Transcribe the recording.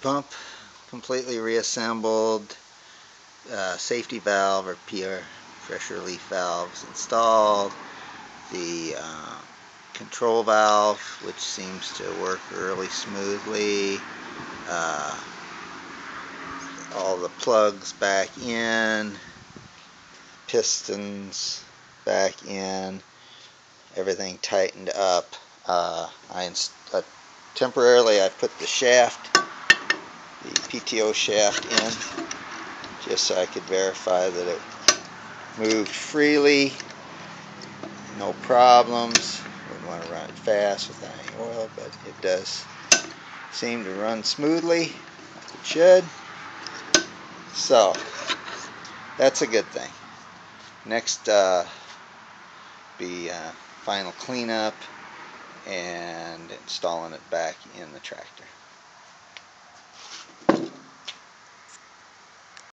pump completely reassembled, safety valve or PR pressure relief valves installed, the control valve, which seems to work really smoothly, all the plugs back in, pistons back in, everything tightened up. Temporarily I put the shaft, the PTO shaft in, just so I could verify that it moved freely, no problems. Wouldn't want to run it fast without any oil, but it does seem to run smoothly, like it should. So that's a good thing. Next be final cleanup and installing it back in the tractor.